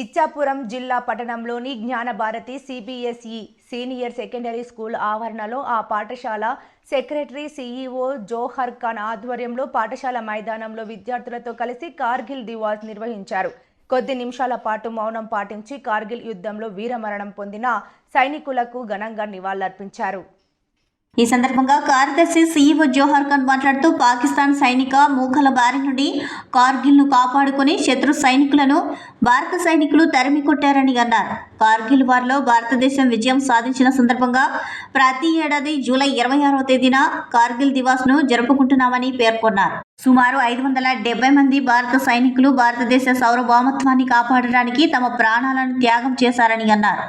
ఇచ్చాపురం జిల్లా పట్టణంలోని Gnanabharathi CBSE senior secondary school ఆవరణలో ఆ పాఠశాల సెక్రటరీ సిఈఓ జోహర్ ఖాన్ ఆధ్వర్యంలో పాఠశాల మైదానంలో విద్యార్థులతో కలిసి కార్గిల్ దివాస్ నిర్వహించారు. కొద్ది నిమిషాల పాటు మౌనం పాటించి కార్గిల్ యుద్ధంలో వీరమరణం పొందిన సైనికులకు ఘనంగా నివాళులర్పించారు. ఈ సందర్భంగా కార్యదర్శి సీఈఓ జోహర్ ఖాన్ మాట్లాడుతూ పాకిస్తాన్ సైనిక మూకల బారి నుండి కార్గిల్ను కాపాడుకుని శత్రు సైనికులను భారత సైనికులు తరిమి కొట్టారని అన్నారు. కార్గిల్ వార్లో భారతదేశం విజయం సాధించిన సందర్భంగా ప్రతి ఏడాది జూలై 26వ తేదీన కార్గిల్ దివాస్ను జరుపుకుంటున్నామని పేర్కొన్నారు. సుమారు 570 మంది భారత సైనికులు భారతదేశ సార్వభౌమత్వాన్ని కాపాడడానికి తమ ప్రాణాలను త్యాగం చేశారని అన్నారు.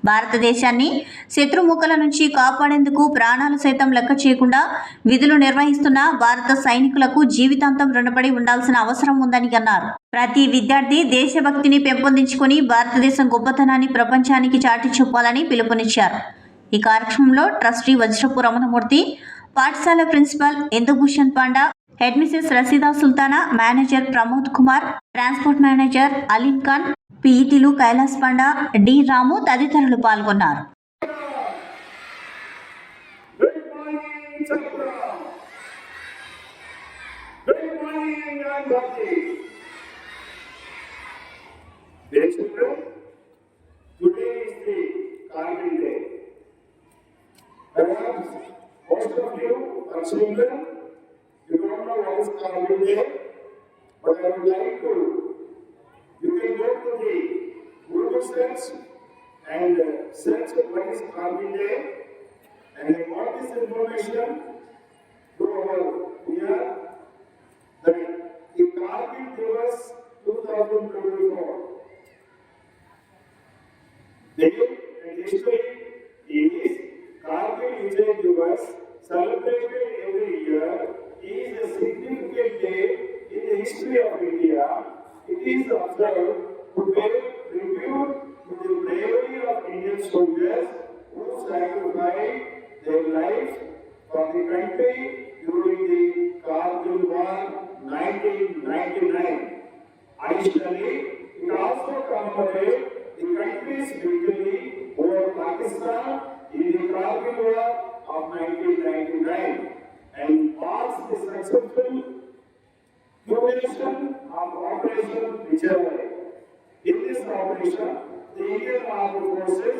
భారతదేశాన్ని శత్రుముఖల నుంచి కాపాడేందుకు ప్రాణాలు సైతం లెక్క చేయకుండా విధులు నిర్వహిస్తున్న భారత సైనికులకు జీవితాంతం రుణపడి ఉండాల్సిన అవసరం ఉందని అన్నారు. ప్రతి విద్యార్థి దేశభక్తిని పెంపొందించుకొని భారతదేశం గొప్పతనాన్ని ప్రపంచానికి చాటి చెప్పాలని పిలుపునిచ్చారు. ఈ కార్యక్రమంలో ట్రస్టీ వజ్రపు రమణమూర్తి, పాఠశాల principal Indubhushan Panda, head Mrs Rasheeda Sultana, manager Pramod Kumar, transport manager Aleem Khan, పీఈటీలు కైలాస్ పండా, డి రాము తదితరులు పాల్గొన్నారు. You can go to the Google search and search what is Kargil Day, and I got this information go over here that the Kargil Divas 2024 date and history is Kargil Vijay Divas celebrated every year is a significant day in the history of India. It is observed to pay tribute to the bravery of Indian soldiers who sacrificed their lives for the country during the Kargil War 1999. Additionally, it also commemorates the country's victory over Pakistan in the Kargil War of 1999 and marks the successful duration of Operation Vijay. In this operation, the Indian Armed Forces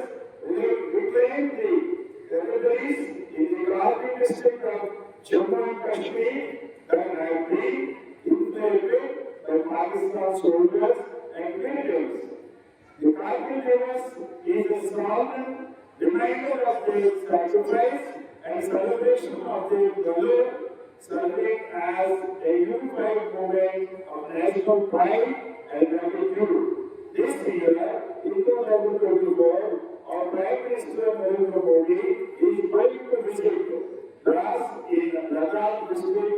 reclaimed the territories in the Kargil district of Jammu and Kashmir that had been invaded by Pakistan soldiers and militants. The Kargil Divas is a solemn reminder of their sacrifice and celebration of their valor, serving as a unified movement of national pride and gratitude. This year, in 2024, our Prime Minister Narendra Modi is going to visit Dras in Ladakh district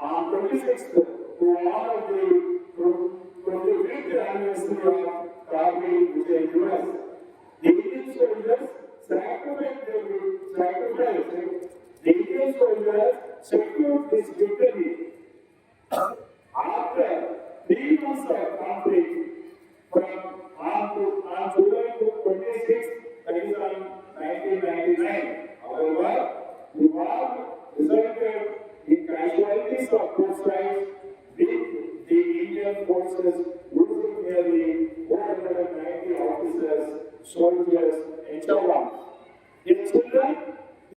on 26th to honor the 25th anniversary of Kargil Vijay Divas. The Indian soldiers sacrificed the Indian soldiers secured this victory after 3 months of conflict from on July 26th, that is on 1999. However, the war resulted in casualties of both sides, with the Indian forces losing nearly 490 officers, soldiers, and jawans.